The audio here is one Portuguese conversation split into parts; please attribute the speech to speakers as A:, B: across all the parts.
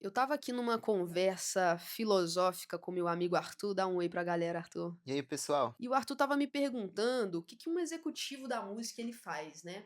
A: Eu estava aqui numa conversa filosófica com meu amigo Arthur, dá um oi pra galera, Arthur.
B: E aí, pessoal?
A: E o Arthur estava me perguntando o que que um executivo da música ele faz, né?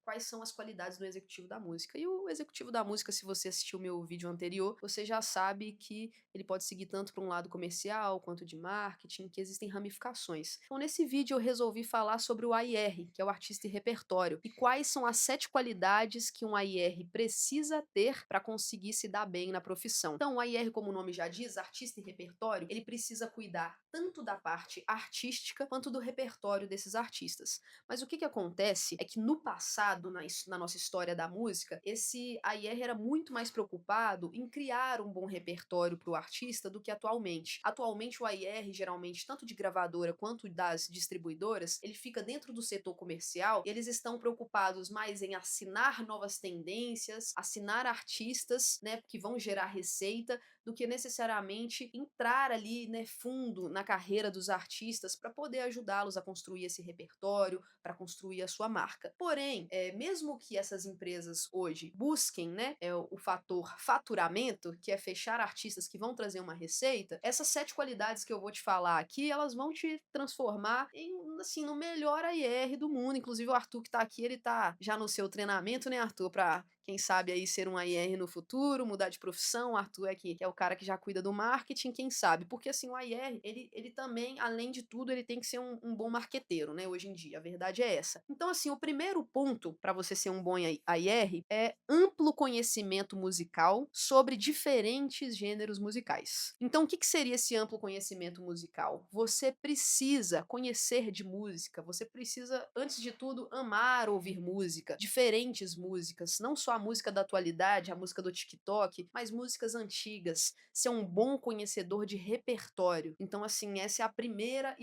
A: Quais são as qualidades do executivo da música? E o executivo da música, se você assistiu o meu vídeo anterior, você já sabe que ele pode seguir tanto para um lado comercial quanto de marketing, que existem ramificações. Então, nesse vídeo, eu resolvi falar sobre o AIR, que é o artista e repertório, e quais são as 7 qualidades que um AIR precisa ter para conseguir se dar bem na profissão. Então, o AIR, como o nome já diz, artista e repertório, ele precisa cuidar tanto da parte artística quanto do repertório desses artistas. Mas o que que acontece é que no passado, na nossa história da música, esse AIR era muito mais preocupado em criar um bom repertório para o artista do que atualmente. Atualmente o AIR, geralmente, tanto de gravadora quanto das distribuidoras, ele fica dentro do setor comercial e eles estão preocupados mais em assinar novas tendências, assinar artistas, né, que vão gerar receita, do que necessariamente entrar ali, né, fundo na carreira dos artistas para poder ajudá-los a construir esse repertório, para construir a sua marca. Porém, mesmo que essas empresas hoje busquem, né, o fator faturamento, que é fechar artistas que vão trazer uma receita, essas 7 qualidades que eu vou te falar aqui, elas vão te transformar em, assim, no melhor AIR do mundo. Inclusive o Arthur que tá aqui, ele tá já no seu treinamento, né, Arthur, para quem sabe aí ser um AIR no futuro, mudar de profissão. O Arthur que é o cara que já cuida do marketing, quem sabe? Porque assim, o AIR, ele também, além de tudo, ele tem que ser um bom marqueteiro, né? Hoje em dia, a verdade é essa. Então, assim, o primeiro ponto para você ser um bom AIR é amplo conhecimento musical sobre diferentes gêneros musicais. Então, o que que seria esse amplo conhecimento musical? Você precisa conhecer de música, você precisa, antes de tudo, amar ouvir música, diferentes músicas, não só a música da atualidade, a música do TikTok, mas músicas antigas, ser um bom conhecedor de repertório. Então, assim, essa é a primeira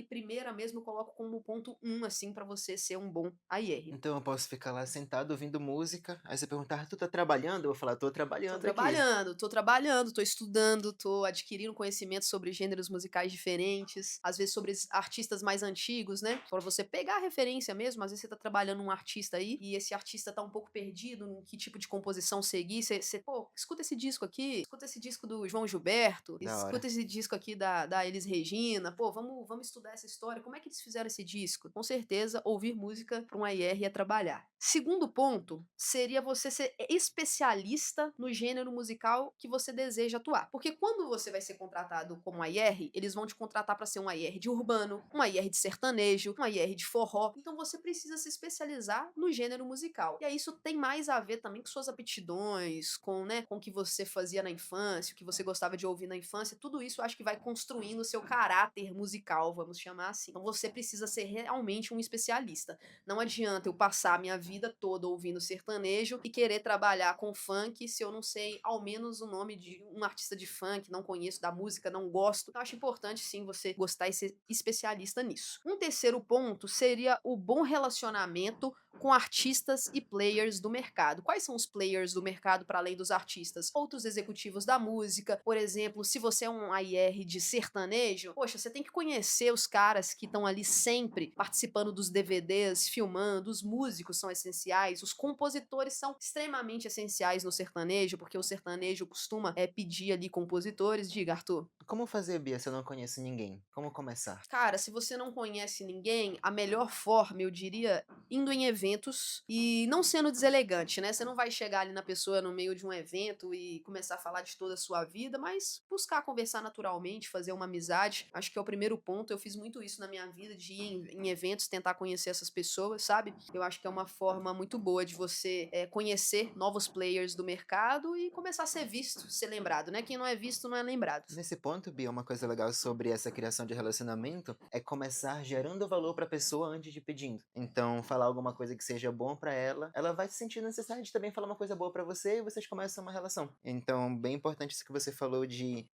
A: mesmo eu coloco como ponto um, assim, para você ser um bom AIR.
B: Então eu posso ficar lá sentado ouvindo música, aí você perguntar: "Tu tá trabalhando?" Eu vou falar: "Tô trabalhando aqui".
A: Tô trabalhando, tô estudando, tô adquirindo conhecimento sobre gêneros musicais diferentes, às vezes sobre artistas mais antigos, né? Pra você pegar a referência mesmo, às vezes você tá trabalhando um artista aí e esse artista tá um pouco perdido em que tipo de composição seguir. Pô, escuta esse disco aqui, escuta esse disco do João Gilberto,
B: Da
A: escuta
B: hora.
A: esse disco aqui da Elis Regina, pô, vamos estudar essa história, como é que eles fizeram esse disco? Com certeza, ouvir música para um AIR é trabalhar. Segundo ponto, seria você ser especialista no gênero musical que você deseja atuar. Porque quando você vai ser contratado como AIR, eles vão te contratar para ser um AIR de urbano, um AIR de sertanejo, um AIR de forró. Então você precisa se especializar no gênero musical. E aí isso tem mais a ver também com suas aptidões, com, né, com o que você fazia na infância, o que você gostava de ouvir na infância. Tudo isso eu acho que vai construindo o seu caráter musical, vamos chamar assim. Então você precisa ser realmente um especialista. Não adianta eu passar a minha vida toda ouvindo sertanejo e querer trabalhar com funk se eu não sei ao menos o nome de um artista de funk, não conheço da música, não gosto. Então, acho importante sim você gostar e ser especialista nisso. Um terceiro ponto seria o bom relacionamento com artistas e players do mercado. Quais são os players do mercado para além dos artistas? Outros executivos da música, por exemplo, se você é um AIR de sertanejo, poxa, você tem que conhecer os caras que estão ali sempre participando dos DVDs, filmando, os músicos são essenciais, os compositores são extremamente essenciais no sertanejo, porque o sertanejo costuma pedir ali compositores. Diga, Arthur.
B: Como fazer, Bia, se eu não conheço ninguém? Como começar?
A: Cara, se você não conhece ninguém, a melhor forma, eu diria, indo em eventos e não sendo deselegante, né? Você não vai chegar ali na pessoa no meio de um evento e começar a falar de toda a sua vida, mas buscar conversar naturalmente, fazer uma amizade. Acho que é o primeiro ponto. Eu fiz muito isso na minha vida, de ir em eventos, tentar conhecer essas pessoas, sabe? Eu acho que é uma forma muito boa de você conhecer novos players do mercado e começar a ser visto, ser lembrado, né? Quem não é visto não é lembrado.
B: Nesse ponto, Bia, uma coisa legal sobre essa criação de relacionamento é começar gerando valor para a pessoa antes de pedindo. Então, falar alguma coisa que seja bom para ela, ela vai se sentir necessidade de também falar uma coisa boa para você e vocês começam uma relação. Então, bem importante isso que você falou de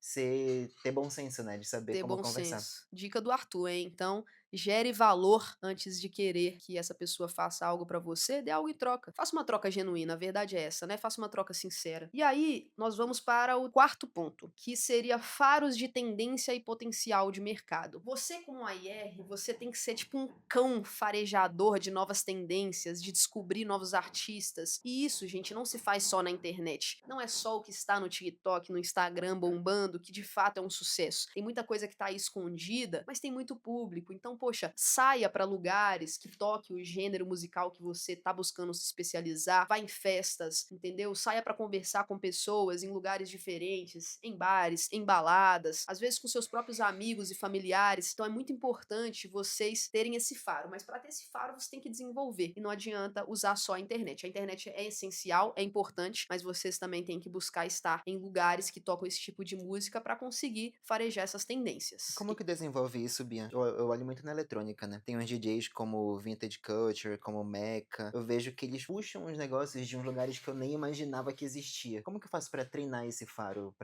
B: ter bom senso, né, de saber
A: Ter
B: como
A: bom
B: conversar.
A: senso. Dica do Arthur, hein? Então, gere valor antes de querer que essa pessoa faça algo pra você, dê algo em troca. Faça uma troca genuína, a verdade é essa, né, faça uma troca sincera. E aí, nós vamos para o quarto ponto, que seria faros de tendência e potencial de mercado. Você como AIR, você tem que ser tipo um cão farejador de novas tendências, de descobrir novos artistas. E isso, gente, não se faz só na internet. Não é só o que está no TikTok, no Instagram bombando, que de fato é um sucesso. Tem muita coisa que tá aí escondida, mas tem muito público. Então, poxa, saia para lugares que toque o gênero musical que você tá buscando se especializar, vá em festas, entendeu? Saia para conversar com pessoas em lugares diferentes, em bares, em baladas, às vezes com seus próprios amigos e familiares. Então é muito importante vocês terem esse faro, mas para ter esse faro você tem que desenvolver. E não adianta usar só a internet. A internet é essencial, é importante, mas vocês também têm que buscar estar em lugares que tocam esse tipo de música para conseguir farejar essas tendências.
B: Como que desenvolve isso, Bia? Eu olho muito na eletrônica, né? Tem uns DJs como Vintage Culture, como Mecca. Eu vejo que eles puxam os negócios de uns lugares que eu nem imaginava que existia. Como que eu faço pra treinar esse faro?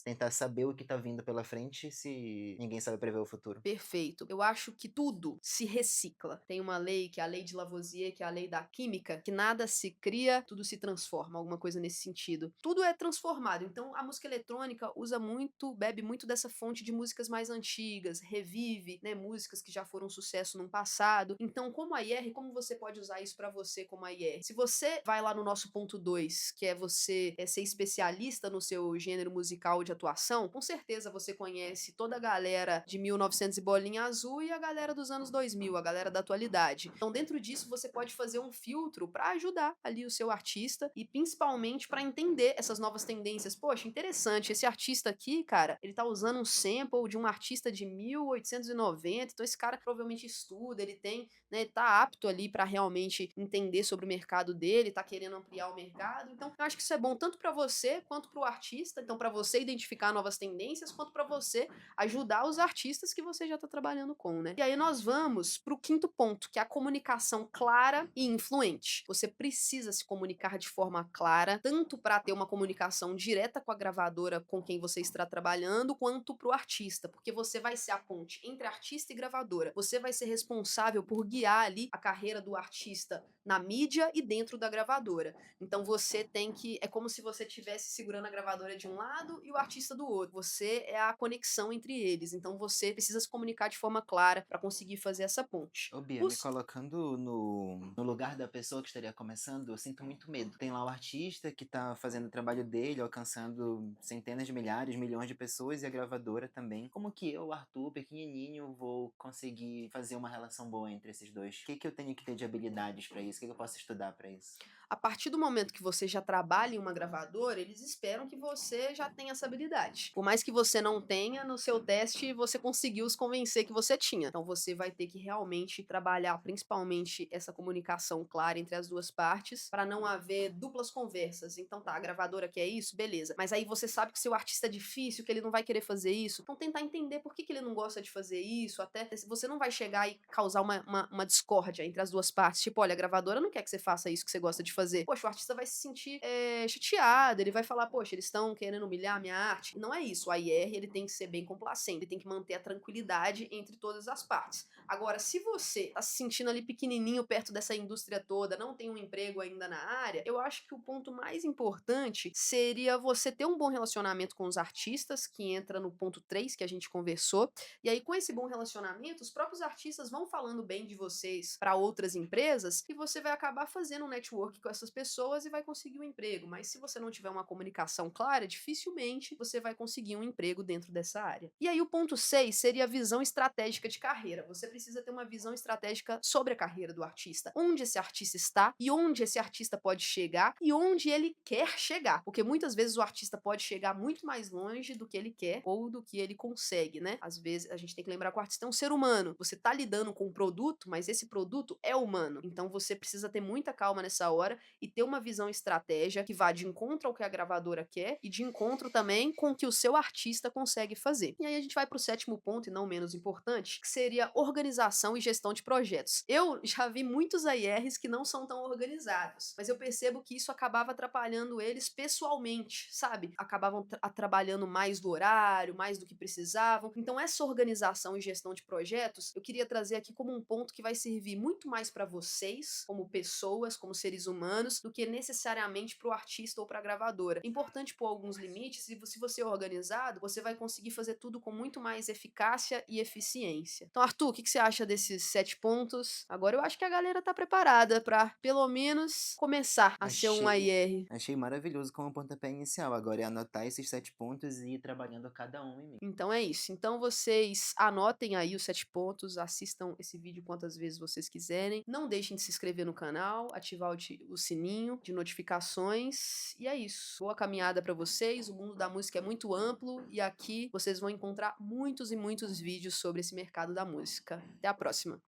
B: Tentar saber o que tá vindo pela frente se ninguém sabe prever o futuro?
A: Perfeito. Eu acho que tudo se recicla. Tem uma lei, que é a lei de Lavoisier, que é a lei da química, que nada se cria, tudo se transforma, alguma coisa nesse sentido. Tudo é transformado. Então, a música eletrônica usa muito, bebe muito dessa fonte de músicas mais antigas, revive, né, músicas que já foram um sucesso no passado. Então, como a IR, como você pode usar isso para você como a IR? Se você vai lá no nosso ponto 2, que é você ser especialista no seu gênero musical de atuação, com certeza você conhece toda a galera de 1900 e bolinha azul e a galera dos anos 2000, a galera da atualidade. Então, dentro disso, você pode fazer um filtro para ajudar ali o seu artista e principalmente para entender essas novas tendências. Poxa, interessante, esse artista aqui, cara, ele tá usando um sample de um artista de 1890, então esse cara provavelmente estuda, ele tem, né, tá apto ali para realmente entender sobre o mercado dele, tá querendo ampliar o mercado. Então, eu acho que isso é bom tanto para você quanto para o artista. Então, para você identificar novas tendências, quanto para você ajudar os artistas que você já está trabalhando com, né? E aí nós vamos para o quinto ponto, que é a comunicação clara e influente. Você precisa se comunicar de forma clara, tanto para ter uma comunicação direta com a gravadora com quem você está trabalhando, quanto para o artista, porque você vai ser a ponte entre artista e gravadora. Você vai ser responsável por guiar ali a carreira do artista na mídia e dentro da gravadora. Então você tem que. É como se você estivesse segurando a gravadora de um lado e o artista do outro. Você é a conexão entre eles. Então você precisa se comunicar de forma clara para conseguir fazer essa ponte.
B: Ô Bia, me
A: Os
B: colocando no lugar da pessoa que estaria começando, eu sinto muito medo. Tem lá o artista que tá fazendo o trabalho dele, alcançando centenas de milhares, milhões de pessoas, e a gravadora também. Como que eu, Arthur, pequenininho, vou conseguir fazer uma relação boa entre esses dois? O que que eu tenho que ter de habilidades pra isso? O que que eu posso estudar pra isso?
A: A partir do momento que você já trabalha em uma gravadora, eles esperam que você já tenha essa habilidade. Por mais que você não tenha, no seu teste você conseguiu os convencer que você tinha. Então você vai ter que realmente trabalhar principalmente essa comunicação clara entre as duas partes, para não haver duplas conversas. Então tá, a gravadora quer isso, beleza. Mas aí você sabe que seu artista é difícil, que ele não vai querer fazer isso. Então tentar entender por que, que ele não gosta de fazer isso, até você não vai chegar e causar uma discórdia entre as duas partes. Tipo, olha, a gravadora não quer que você faça isso que você gosta de fazer. Poxa, o artista vai se sentir chateado, ele vai falar, poxa, eles estão querendo humilhar a minha arte. Não é isso. O IR, ele tem que ser bem complacente, ele tem que manter a tranquilidade entre todas as partes. Agora, se você tá se sentindo ali pequenininho perto dessa indústria toda, não tem um emprego ainda na área, eu acho que o ponto mais importante seria você ter um bom relacionamento com os artistas, que entra no ponto 3 que a gente conversou. E aí, com esse bom relacionamento, os próprios artistas vão falando bem de vocês para outras empresas e você vai acabar fazendo um network com essas pessoas e vai conseguir um emprego. Mas se você não tiver uma comunicação clara, dificilmente você vai conseguir um emprego dentro dessa área. E aí, o ponto 6 seria a visão estratégica de carreira. Você precisa ter uma visão estratégica sobre a carreira do artista. Onde esse artista está e onde esse artista pode chegar e onde ele quer chegar. Porque muitas vezes o artista pode chegar muito mais longe do que ele quer ou do que ele consegue, né? Às vezes a gente tem que lembrar que o artista é um ser humano. Você tá lidando com um produto, mas esse produto é humano. Então você precisa ter muita calma nessa hora gravadora e ter uma visão estratégia que vá de encontro ao que a gravadora quer e de encontro também com o que o seu artista consegue fazer. E aí a gente vai para o sétimo ponto, e não menos importante, que seria organização e gestão de projetos. Eu já vi muitos AIRs que não são tão organizados, mas eu percebo que isso acabava atrapalhando eles pessoalmente, sabe? Acabavam trabalhando mais do horário, mais do que precisavam. Então, essa organização e gestão de projetos, eu queria trazer aqui como um ponto que vai servir muito mais para vocês, como pessoas, como seres humanos, do que necessariamente para o artista ou para a gravadora. É importante pôr alguns limites, e se você é organizado, você vai conseguir fazer tudo com muito mais eficácia e eficiência. Então, Arthur, o que você acha desses 7 pontos? Agora eu acho que a galera tá preparada para, pelo menos, começar a ser um
B: Achei
A: AIR.
B: achei maravilhoso como pontapé inicial, agora é anotar esses 7 pontos e ir trabalhando cada um em mim.
A: Então é isso. Então vocês anotem aí os 7 pontos, assistam esse vídeo quantas vezes vocês quiserem. Não deixem de se inscrever no canal, ativar o sininho de notificações. E é isso. Boa caminhada para vocês. O mundo da música é muito amplo e aqui vocês vão encontrar muitos e muitos vídeos sobre esse mercado da música. Até a próxima.